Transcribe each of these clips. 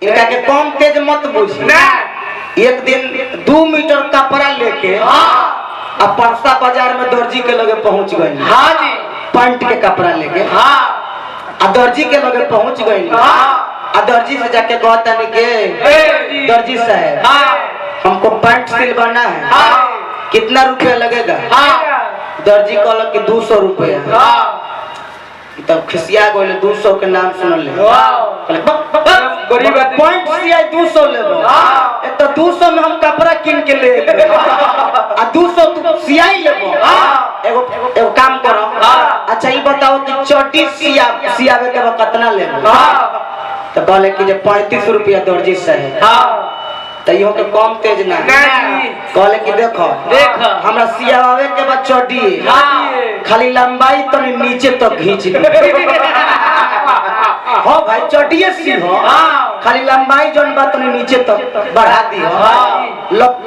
इनका के कम तेज मत बुझी। एक दिन 2 मीटर कपड़ा लेके अब परसा बाजार में दर्जी के लगे पहुंच गई। हाँ जी। पैंट के कपड़ा लेके आ दर्जी के लगे पहुंच गई। आ दर्जी से जाके कहता नहीं के दर्जी साहब हमको पैंट सिलवाना है, कितना रुपया लगेगा? दर्जी कहल कि 200 रुपया। तब खिसिया गए 200 के नाम सुन ले पॉइंट सियाई 200 लेबो। एक तो 200 में हम कपड़ा किन के ले आ 200 तू सियाई लेबो। एगो काम करो, अच्छा ये बताओ कि चोटी सियावे के बाद कितना लेबो? तो कहले कि जे 35 रुपया दर्जी से है। तैयो के कम तेज ना कहले कि देखो हमरा सियावे के बाद चोटी खाली लंबाई तो नीचे तक खींच दी। हो भाई चोटिए सी हो, खाली लंबाई जोन बात नहीं नीचे तक बढ़ा दी हो।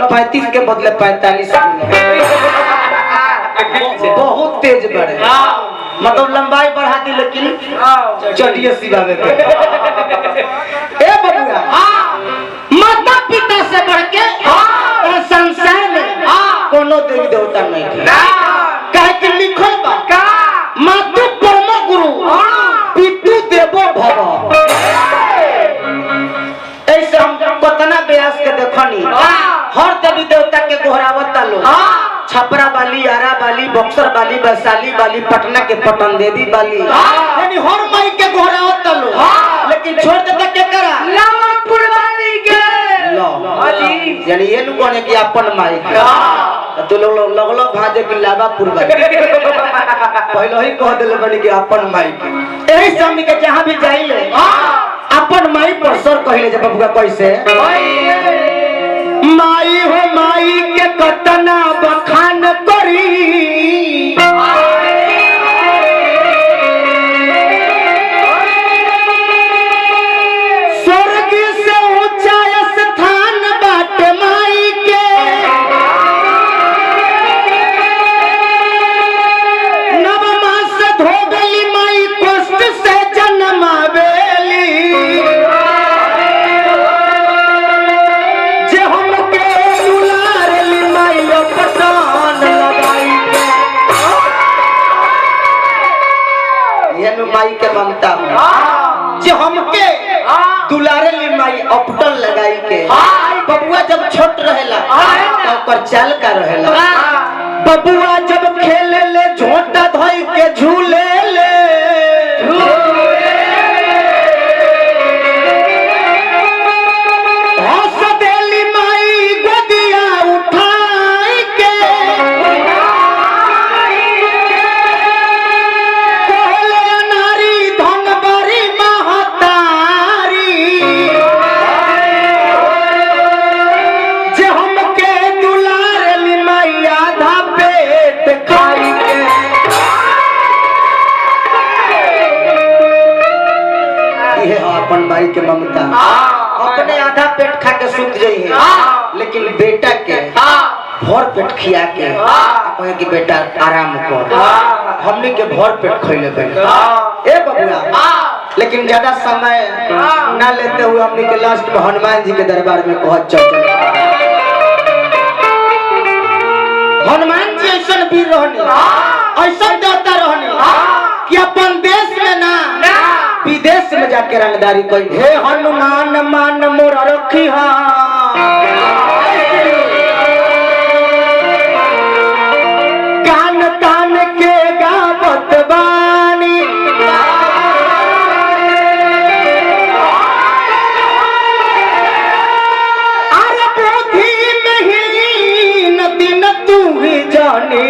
35 के बदले 45 बहुत तेज बढ़े, मतलब लंबाई बढ़ा दी लेकिन चोटिए सिवावे के। ए बबुआ माता पिता से बढ़ के संसार में कोनो देवी देवता नहीं है। काहे कि लिखल बा मातु परम गुरु पितु देवो भव। ऐसे हम कतना व्यास के देखनी हर देवी देवता के गोहरावत लो। छपरा वाली, आरा वाली, बक्सर वाली, वैशाली वाली, पटना के पटन देवी वाली, यानी हर माई के गोहरावत लो। लेकिन छोड़ देता के करा लावापुर वाली के लो। यानी ये नु कोने कि अपन माई के तो लोग लगलो भाजे कि लावापुर वाली पहले ही कह देले बनी कि अपन माई के। एही समय के जहां भी जाइले अपन माई पर सर कहले जे बबुआ कैसे माई हो माई के कतना बखान करी। स्वर्ग से ऊंचा स्थान बाट माई के, नव मास धो गई माई कष्ट से जन्मावेली। माई के ममता जे हमके दुलारे ली माई अपटल लगाई के। बबुआ जब छोट रहेला तो ओकर चाल का रहेला। बबुआ जब खेले ले झोंटा धोई के झूले ले, हंस देली माई गोदिया उठाई के। माई के ममता अपने आधा पेट खा के सूत जाई है, लेकिन बेटा के भर पेट खिया के कहे कि बेटा आराम कर। हमने के भर पेट खइले बने। ए बबुआ लेकिन ज्यादा समय ना लेते हुए हमने के लास्ट में हनुमान जी के दरबार में पहुंच चल। हनुमान जी ऐसा वीर रहनी, ऐसा देवता रहनी कि अपन देश में ना विदेश में जाके रंगदारी कोई। हे हनुमान मान मोरा रखी कान कान के गावत बानी। अरे बुद्धि में ही न दिन तू ही जानी।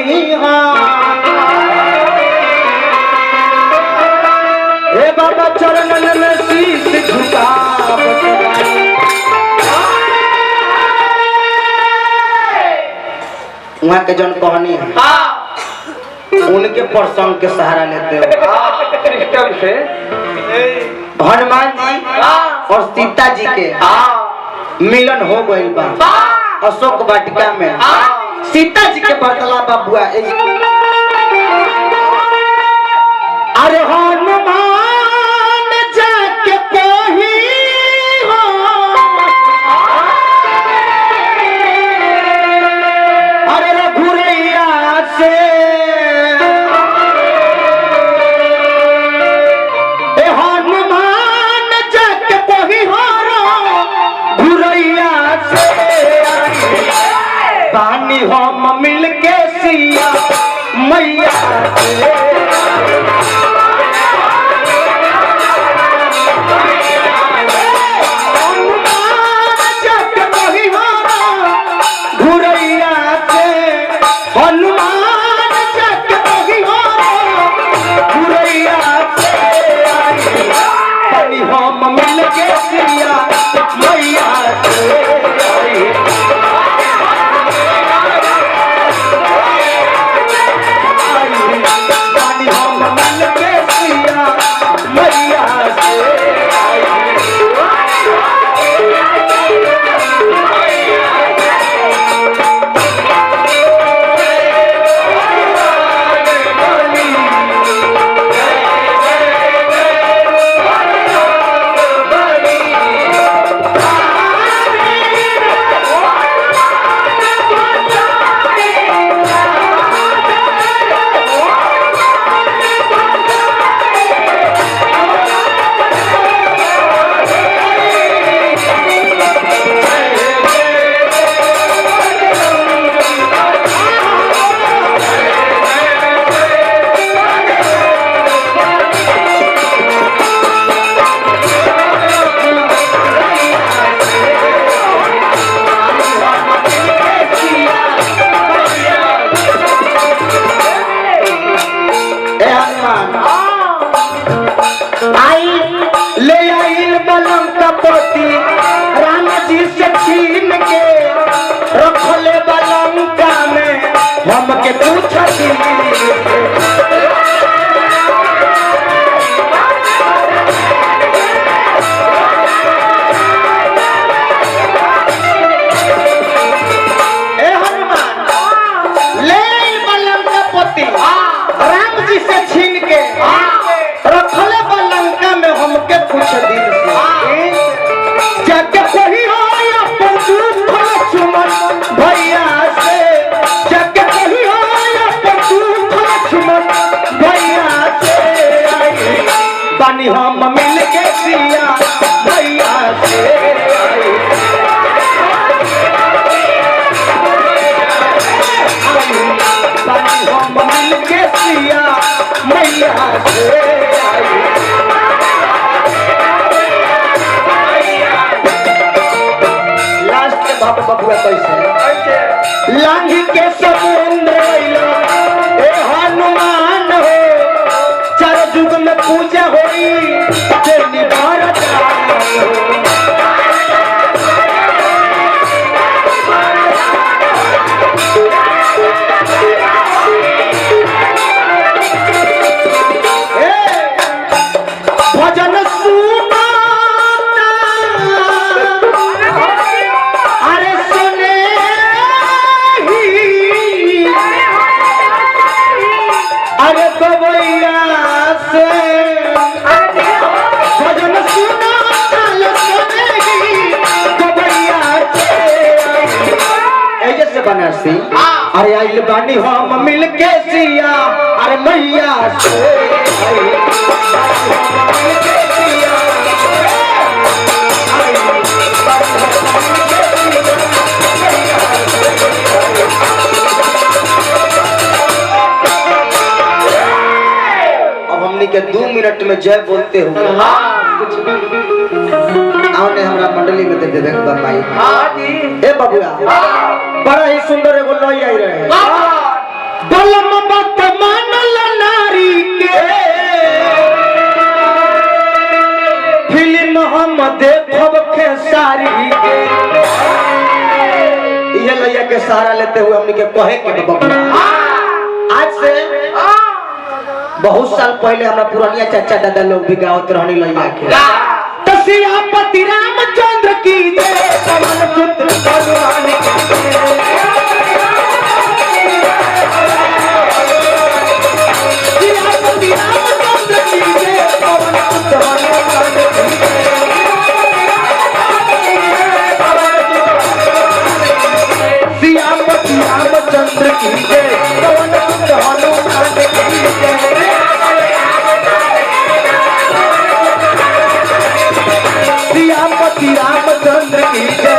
हे बाबा चरणन में शीश झुका वहाँ के जन कहानी है उनके प्रसंग के सहारा लेते हो से हनुमान जी और सीता जी के मिलन हो गई बा अशोक वाटिका में। सीता जी के बदला बाबुआ अरे हनुमान जाके कोही हो हम मिल के सिया भैया से हम मिल के सिया मैया से लास्ट के बाप बबुआ कैसे लांघी के समुद्र ए हनुमान हो चार युग में पूजा होई तेरी भारत भजन सुना अरे सुने अरे गवैया से भजन सुना से बनासी अरे आइल बानी हम मिल के सिया अरे मैया से अब हमने के 2 मिनट में जय बोलते हुए आवने हमरा मंडली में दे देबे भाई ए बबुआ बड़ा ही सुंदर एगो लई आई रहे बलम बात मानल नारी के फिल्म हम देखब खेसारी के ये लइया के सहारा लेते हुए हमनी के कहे के बबुआ आज से बहुत साल पहले हमरा पुरानिया चाचा दादा लोग भी गावत रहनी लइया के सियापति रामचंद्र की जय पवन पुत्र भगवान की सियापति रामचंद्र की जय पवन पुत्र भगवान की सियापति रामचंद्र की जय पवन पुत्र हनुमान की जय सियापति रामचंद्र की जय